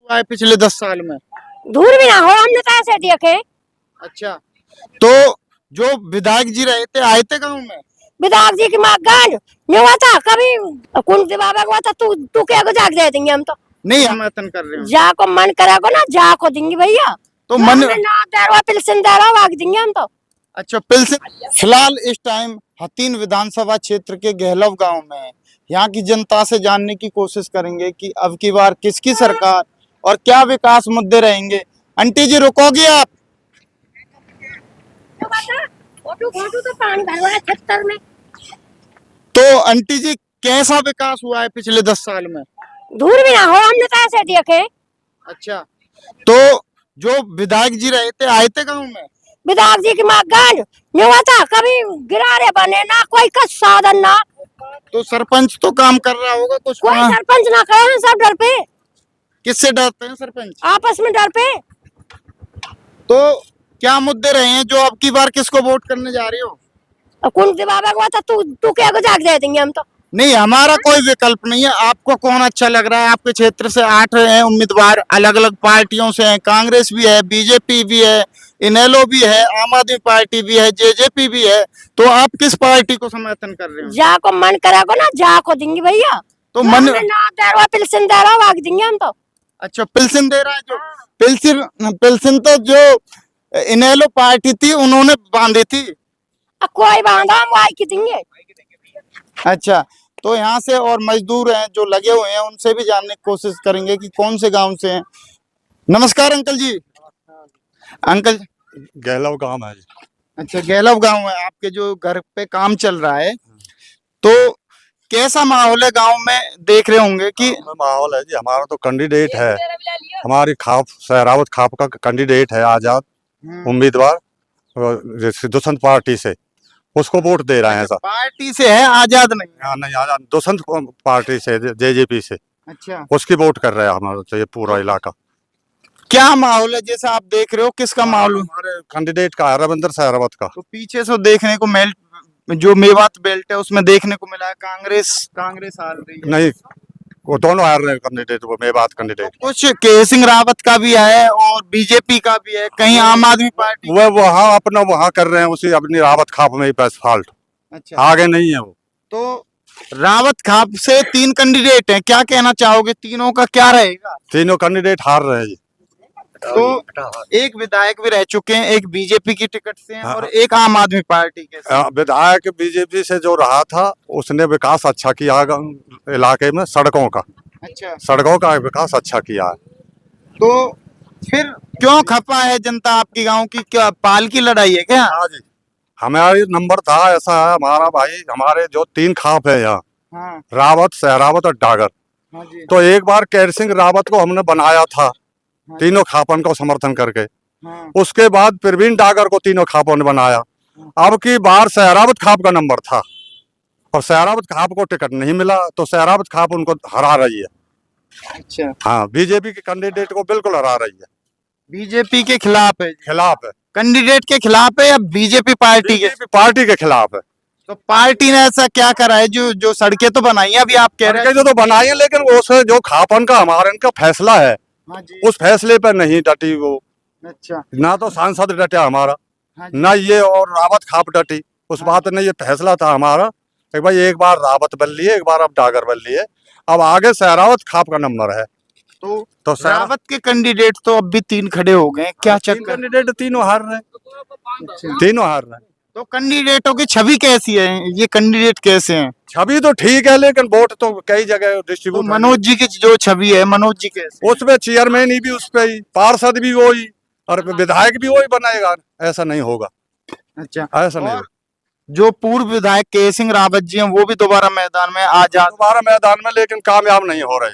हुआ है पिछले 10 साल में? दूर भी ना हो, हमने तो ऐसे देखे। अच्छा, तो जो विधायक जी रहे थे आए थे गाँव में? विधायक जी की माँ गांड नहीं हुआ था कभी। कुंती बाबा को हुआ था, तू क्या को जाग दे देंगे हम तो। नहीं, हम समर्थन कर रहे हैं। जा को मन करेगा ना, जा को देंगे भैया। तो मन ना देरवा पिलसन देरवा भाग देंगे हम तो। अच्छा, फिलहाल इस टाइम हथीन विधानसभा क्षेत्र के गहलव गांव में है। यहाँ की जनता से जानने की कोशिश करेंगे कि अब की बार किसकी सरकार और क्या विकास मुद्दे रहेंगे। आंटी जी रुकोगे आप? फोटो फोटो तो पानी भरवा है छत्तर में। तो आंटी जी, कैसा विकास हुआ है पिछले 10 साल में? दूर भी ना हो, हमने तो ऐसे देखे। अच्छा, तो जो विधायक जी रहे थे आए थे गाँव में? विधायक जी की माँ गांड नहीं हुआ था कभी। गिरारे बने ना कोई का साधन ना। तो सरपंच तो काम कर रहा होगा कुछ? कोई सरपंच ना करे हैं, सब डर पे। किससे डरते हैं सरपंच? आपस में डर पे। तो क्या मुद्दे रहे हैं जो अब की बार किसको वोट करने जा रही हो? कुंती बाबा को हुआ था, तू क्या को जाग दे देंगे हम तो। नहीं, हमारा कोई विकल्प नहीं है। आपको कौन अच्छा लग रहा है? आपके क्षेत्र से 8 हैं उम्मीदवार, अलग अलग पार्टियों से हैं। कांग्रेस भी है, बीजेपी भी है, इनेलो भी है, आम आदमी पार्टी भी है, जेजेपी भी है। तो आप किस पार्टी को समर्थन कर रहे हो? जा को मन करेगा ना, जा को देंगे भैया। तो मन ना देरवा पिलसन देरवा भाग देंगे हम तो। अच्छा, पिलसिन दे रहा है जो पिलसिन तो जो इनेलो पार्टी थी उन्होंने बांधी थी। कोई बांधा हम वाई की देंगे। अच्छा, तो यहाँ से और मजदूर हैं जो लगे हुए हैं, उनसे भी जानने की कोशिश करेंगे कि कौन से गांव से हैं। नमस्कार अंकल जी। अंकल, गहलव गांव है जी। अच्छा, गहलव गांव है। आपके जो घर पे काम चल रहा है, तो कैसा माहौल है गांव में? देख रहे होंगे कि माहौल है जी। हमारा तो कैंडिडेट है, हमारी सहरावत खाप का कैंडिडेट है आजाद उम्मीदवार दुष्यंत पार्टी से, उसको वोट दे रहे हैं सब। पार्टी से है, आजाद नहीं? हाँ नहीं, आजाद दुष्यंत पार्टी से, जेजेपी से। अच्छा, उसकी वोट कर रहे हैं हमारा तो ये पूरा इलाका। क्या माहौल है जैसा आप देख रहे हो? किसका माहौल? हमारे कैंडिडेट का है, रविंद्र सहरावत का। तो पीछे से देखने को जो मेवात बेल्ट है उसमें देखने को मिला है कांग्रेस हार रही है। नहीं, वो दोनों हार रहे हैं कैंडिडेट, वो मेवात कैंडिडेट। कुछ के सिंह रावत का भी है और बीजेपी का भी है, कहीं आम आदमी पार्टी। वो वहाँ अपना वहाँ कर रहे हैं, उसी अपनी रावत खाप में ही बस फाल्ट। अच्छा, आगे नहीं है वो। तो रावत खाप से 3 कैंडिडेट हैं, क्या कहना चाहोगे? तीनों का क्या रहेगा? तीनों कैंडिडेट हार रहे हैं जी। तो एक विधायक भी रह चुके हैं, एक बीजेपी की टिकट से हैं हाँ। और एक आम आदमी पार्टी के से। विधायक बीजेपी से जो रहा था उसने विकास अच्छा किया इलाके में, सड़कों का। अच्छा, सड़कों का विकास अच्छा किया है। तो फिर क्यों खपा है जनता आपकी गांव की? क्या पाल की लड़ाई है क्या? हाँ जी, हमारा नंबर था ऐसा है हमारा भाई, हमारे जो 3 खाप है यहाँ, हाँ, रावत, सहरावत और डागर। हाँ जी, तो एक बार कैर सिंह रावत को हमने बनाया था, हाँ, तीनों खापन को समर्थन करके। हाँ, उसके बाद प्रवीण डागर को तीनों खापों ने बनाया। अब की बार सहरावत खाप का नंबर था और सहरावत खाप को टिकट नहीं मिला, तो सहरावत खाप उनको हरा रही है। अच्छा, हाँ, बीजेपी के कैंडिडेट को बिल्कुल हरा रही है। बीजेपी के खिलाफ है? खिलाफ है, कैंडिडेट के खिलाफ है या बीजेपी पार्टी के? बीजेपी पार्टी के खिलाफ है। तो पार्टी ने ऐसा क्या करा है? जो सड़कें तो बनाई है, अभी आप कह रहे हैं। जो तो बनाई है, लेकिन उस जो खापन का हमारे इनका फैसला है, हाँ जी, उस फैसले पर नहीं डटी वो। अच्छा, ना तो सांसद डटा हमारा, हाँ जी, ना ये और रावत खाप डटी उस बात ने। ये फैसला था हमारा कि भाई एक बार रावत बन लिए, एक बार अब डागर बन लिए, अब आगे सहरावत खाप का नंबर है। तो रावत के कैंडिडेट तो अब भी 3 खड़े हो गए, क्या चक्कर? कैंडिडेट तीनों हार रहे हैं, अच्छा। तीनों हार रहे हैं। तो कैंडिडेटों की छवि कैसी है? ये कैंडिडेट कैसे हैं? छवि तो ठीक है, लेकिन वोट तो कई जगह तो डिस्ट्रीब्यूट। मनोज जी की जो छवि है, मनोज जी कैसे? उसमें चेयरमैन ही भी उस पे ही, पार्षद भी वही और विधायक भी वही बनेगा। ऐसा नहीं होगा, अच्छा, ऐसा नहीं होगा। जो पूर्व विधायक के सिंह रावत जी हैं वो भी दोबारा मैदान में आजाद, दोबारा मैदान में, लेकिन कामयाब नहीं हो रहे।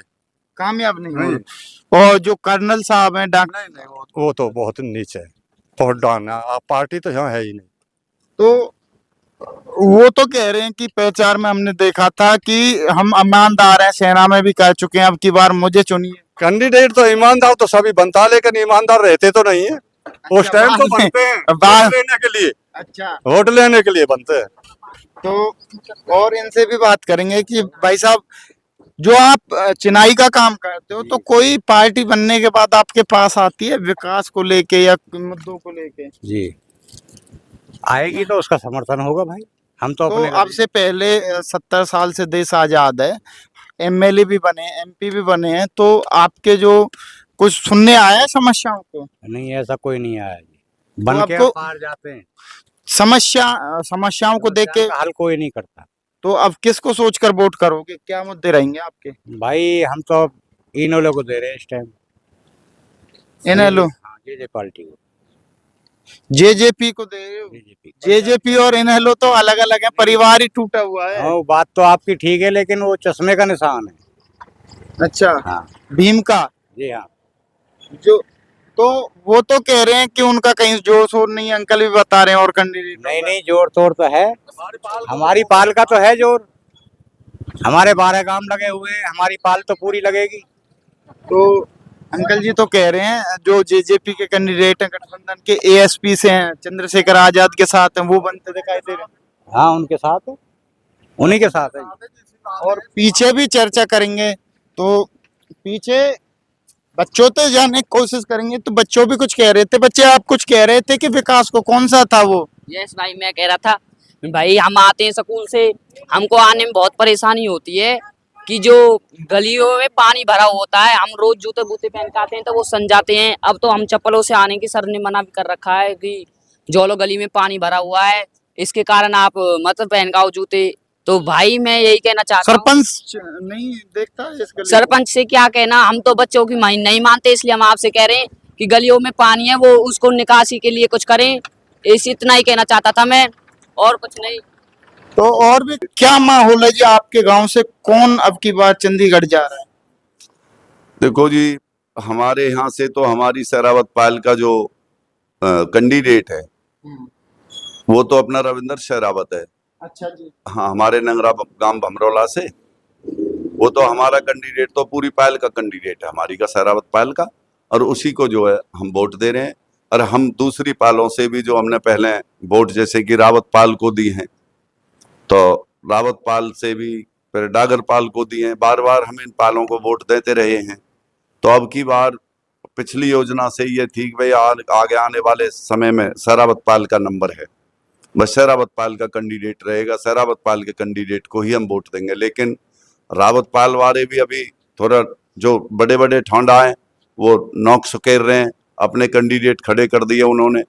कामयाब नहीं हो रहे। और जो कर्नल साहब हैं डॉक्टर, वो तो बहुत नीचे है, बहुत डाउन है। आप पार्टी तो यहाँ है ही नहीं। तो वो तो कह रहे हैं कि प्रचार में हमने देखा था कि हम ईमानदार हैं, सेना में भी कह चुके हैं, अब की बार मुझे चुनिए। कैंडिडेट तो ईमानदार तो सभी बनता है, लेकिन ईमानदार रहते तो नहीं है। उस टाइम तो बनते हैं वोट लेने के लिए। अच्छा, वोट लेने के लिए बनते हैं। तो और इनसे भी बात करेंगे कि भाई साहब जो आप चिनाई का काम करते हो तो कोई पार्टी बनने के बाद आपके पास आती है विकास को लेके या मुद्दों को लेके? जी आएगी तो उसका समर्थन होगा भाई। हम तो तो अपने अब से पहले 70 साल से देश आजाद है, एमएलए भी बने, एमपी भी बने हैं, तो आपके जो कुछ सुनने आया है समस्याओं को? नहीं, ऐसा कोई नहीं आया जी। बन के आपको पार जाते हैं, समस्याओं को देख के समस्या का हल कोई नहीं करता। तो अब किसको सोचकर वोट करोगे? क्या मुद्दे रहेंगे आपके? भाई हम तो इन्होंने को दे रहे हैं इस टाइम। इनेलो, हाँ, जे पार्टी को, जेजेपी को दे रहे हो? बीजेपी। जेजेपी और इनेलो तो अलग अलग है, परिवार ही टूटा हुआ है। हाँ, बात तो आपकी ठीक है, लेकिन वो चश्मे का निशान है। अच्छा, हाँ भीम का जी हाँ। जो, तो वो तो कह रहे हैं कि उनका कहीं जोर शोर नहीं है, अंकल भी बता रहे हैं और कैंडिडेट। नहीं नहीं, जोर तोड़ तो है, हमारी पाल का तो है जोर। हमारे 12 काम लगे हुए हैं, हमारी पाल तो पूरी लगेगी। तो अंकल जी तो कह रहे हैं जो जेजेपी के कैंडिडेट हैं गठबंधन के, एएसपी से हैं, चंद्रशेखर आजाद के साथ हैं, वो बनते दिखाई दे रहे हैं। हाँ, उनके साथ है, उन्हीं के साथ है। और पीछे भी चर्चा करेंगे, तो पीछे बच्चों तो जाने की कोशिश करेंगे। तो बच्चों भी कुछ कह रहे थे, बच्चे आप कुछ कह रहे थे कि विकास को कौन सा था वो? यस भाई, मैं कह रहा था भाई, हम आते हैं स्कूल से, हमको आने में बहुत परेशानी होती है कि जो गलियों में पानी भरा होता है, हम रोज जूते बूते पहन के आते हैं तो वो सन जाते हैं। अब तो हम चप्पलों से आने की सर ने मना भी कर रखा है कि जोलो गली में पानी भरा हुआ है, इसके कारण आप मत पहन के आओ जूते। तो भाई मैं यही कहना चाहता हूँ, सरपंच नहीं देखता है इस गली को? सरपंच से क्या कहना, हम तो बच्चों की नहीं मानते, इसलिए हम आपसे कह रहे हैं कि गलियों में पानी है, वो उसको निकासी के लिए कुछ करें। इस इतना ही कहना चाहता था मैं, और कुछ नहीं। तो और भी क्या माहौल है जी आपके गांव से? कौन अब की बार चंडीगढ़ जा रहा है? देखो जी, हमारे यहाँ से तो हमारी सहरावत पायल का जो कैंडिडेट है वो तो अपना रविंदर सहरावत है। अच्छा जी। हाँ, हमारे नंगरा गांव भमरौला से वो तो हमारा कैंडिडेट तो पूरी पायल का कैंडिडेट है, हमारी का सहरावत पायल का, और उसी को जो है हम वोट दे रहे हैं। और हम दूसरी पालों से भी जो हमने पहले वोट जैसे कि रावत पाल को दी हैं, तो रावत पाल से भी फिर डागर पाल को दिए हैं। बार बार हम इन पालों को वोट देते रहे हैं। तो अब की बार पिछली योजना से ये थी कि भाई आगे आने वाले समय में सहरावत पाल का नंबर है, बस सहरावत पाल का कैंडिडेट रहेगा, सहरावत पाल के कैंडिडेट को ही हम वोट देंगे। लेकिन रावत पाल वाले भी अभी थोड़ा जो बड़े बड़े ठोंडा हैं वो नोक सुकेर रहे हैं, अपने कैंडिडेट खड़े कर दिए उन्होंने।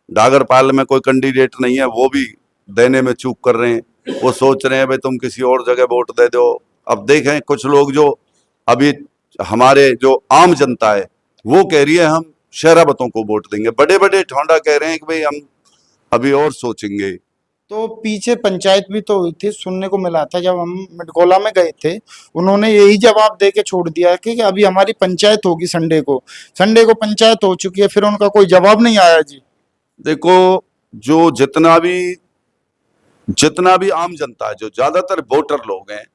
डागर पाल में कोई कैंडिडेट नहीं है, वो भी देने में चूक कर रहे हैं। वो सोच रहे हैं भाई तुम किसी और जगह वोट दे दो। अब देखें, कुछ लोग जो अभी हमारे जो आम जनता है वो कह रही है हम शहरावतों को वोट देंगे, बड़े बड़े ठोंडा कह रहे हैं कि भाई हम अभी और सोचेंगे। तो पीछे पंचायत भी तो हुई थी, सुनने को मिला था जब हम मिटगोला में गए थे, उन्होंने यही जवाब दे के छोड़ दिया कि अभी हमारी पंचायत होगी संडे को पंचायत हो चुकी है, फिर उनका कोई जवाब नहीं आया जी। देखो, जो जितना भी आम जनता है, जो ज्यादातर वोटर लोग हैं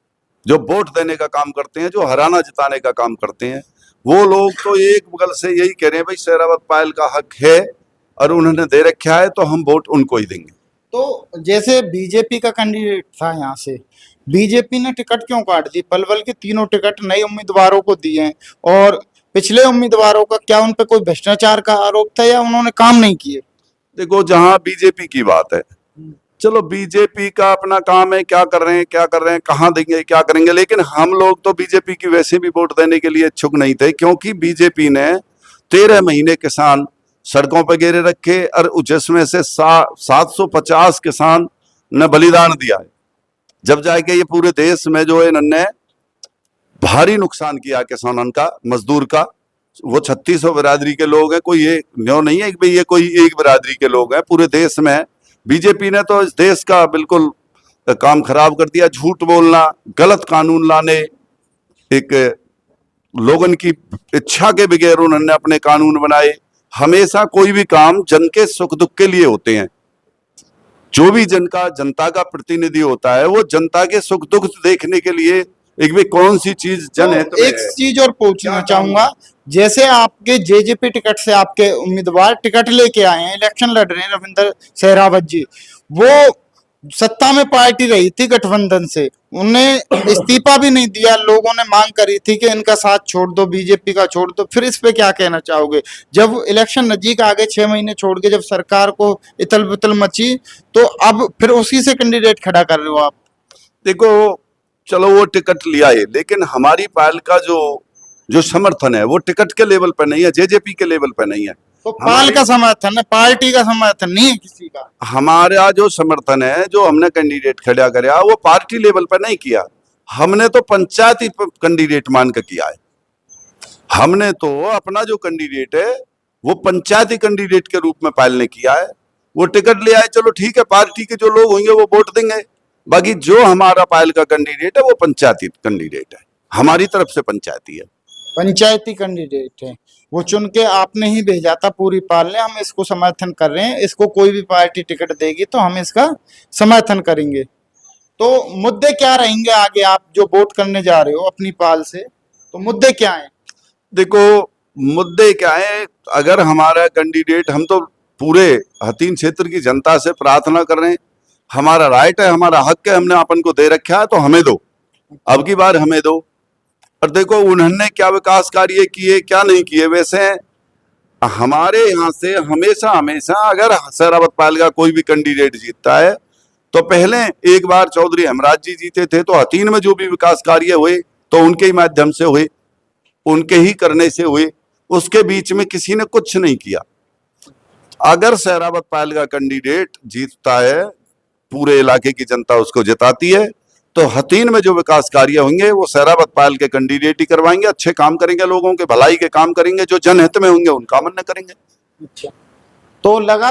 जो वोट देने का काम करते हैं, जो हराना जिताने का काम करते हैं, वो लोग तो एक बगल से यही कह रहे हैं भाई सहरावत पायल का हक है और उन्होंने दे रखा है तो हम वोट उनको ही देंगे। तो जैसे बीजेपी का कैंडिडेट था, यहाँ से बीजेपी ने टिकट क्यों काट दी? पलवल के तीनों टिकट नए उम्मीदवारों को दिए हैं, और पिछले उम्मीदवारों का क्या उन पे कोई भ्रष्टाचार का आरोप था या उन्होंने काम नहीं किए? देखो, जहां बीजेपी की बात है, चलो बीजेपी का अपना काम है, क्या कर रहे हैं, कहाँ देंगे, क्या करेंगे, लेकिन हम लोग तो बीजेपी की वैसे भी वोट देने के लिए इच्छुक नहीं थे, क्योंकि बीजेपी ने 13 महीने किसान सड़कों पर घेरे रखे और जिसमें से 750 किसान ने बलिदान दिया है। जब जाके ये पूरे देश में जो है इन्होंने भारी नुकसान किया किसानों का, मजदूर का। वो 3600 बिरादरी के लोग हैं, कोई ये न्यो नहीं है कि भाई ये कोई एक बिरादरी के लोग हैं, पूरे देश में बीजेपी ने तो इस देश का बिल्कुल काम खराब कर दिया। झूठ बोलना, गलत कानून लाने, एक लोगन की इच्छा के बगैर उन्होंने अपने कानून बनाए। हमेशा कोई भी काम जन के सुख दुख के लिए होते हैं। जो भी जनता का प्रतिनिधि होता है वो जनता के सुख दुख देखने के लिए, एक भी कौन सी चीज जन है तो एक चीज और पूछना चाहूंगा, जैसे आपके जेजेपी टिकट से आपके उम्मीदवार टिकट लेके आए हैं, इलेक्शन लड़ रहे हैं, रविंदर सहरावत जी, वो सत्ता में पार्टी रही थी गठबंधन से, उन्हें इस्तीफा भी नहीं दिया, लोगों ने मांग करी थी कि इनका साथ छोड़ दो, बीजेपी का छोड़ दो। फिर इस पे क्या कहना चाहोगे? जब इलेक्शन नजदीक आ गए, 6 महीने छोड़ के जब सरकार को इतल बितल मची, तो अब फिर उसी से कैंडिडेट खड़ा कर रहे हो आप। देखो, चलो वो टिकट लिया है, लेकिन हमारी पार्टी का जो समर्थन है वो टिकट के लेवल पे नहीं है, जेजेपी के लेवल पे नहीं है। तो पाल का समर्थन है, पार्टी का समर्थन नहीं है किसी का। हमारा जो समर्थन है, जो हमने कैंडिडेट खड़ा कराया, वो पार्टी लेवल पर नहीं किया, हमने तो पंचायती कैंडिडेट मान के किया है। हमने तो अपना जो कैंडिडेट है वो पंचायती कैंडिडेट के रूप में पायल ने किया है। वो टिकट ले आए, चलो ठीक है, पार्टी के जो लोग होंगे वो वोट देंगे, बाकी जो हमारा पायल का कैंडिडेट है वो पंचायती कैंडिडेट है, हमारी तरफ से पंचायती है। पंचायती कैंडिडेट है, वो चुन के आपने ही भेजा था पूरी पाल ने, हम इसको समर्थन कर रहे हैं, इसको कोई भी पार्टी टिकट देगी तो हम इसका समर्थन करेंगे। तो मुद्दे क्या रहेंगे आगे, आप जो वोट करने जा रहे हो अपनी पाल से, तो मुद्दे क्या हैं? देखो, मुद्दे क्या है, अगर हमारा कैंडिडेट, हम तो पूरे हतीन क्षेत्र की जनता से प्रार्थना कर रहे हैं, हमारा राइट है, हमारा हक है, हमने अपन को दे रखा है, तो हमें दो, अब की बार हमें दो। और देखो उन्होंने क्या विकास कार्य किए, क्या नहीं किए। वैसे हमारे यहाँ से हमेशा हमेशा अगर सहरावत पायल का कोई भी कैंडिडेट जीतता है, तो पहले एक बार चौधरी हेमराज जी जीते थे, तो हतीन में जो भी विकास कार्य हुए तो उनके ही माध्यम से हुए, उनके ही करने से हुए, उसके बीच में किसी ने कुछ नहीं किया। अगर सहरावत पायल का कैंडिडेट जीतता है, पूरे इलाके की जनता उसको जिताती है, तो हतीन में जो विकास कार्य होंगे वो सहरावत पायल के कैंडिडेट ही करवाएंगे, अच्छे काम करेंगे, लोगों के भलाई के काम करेंगे, जो जनहित में होंगे उनका अमल करेंगे। अच्छा, तो लगा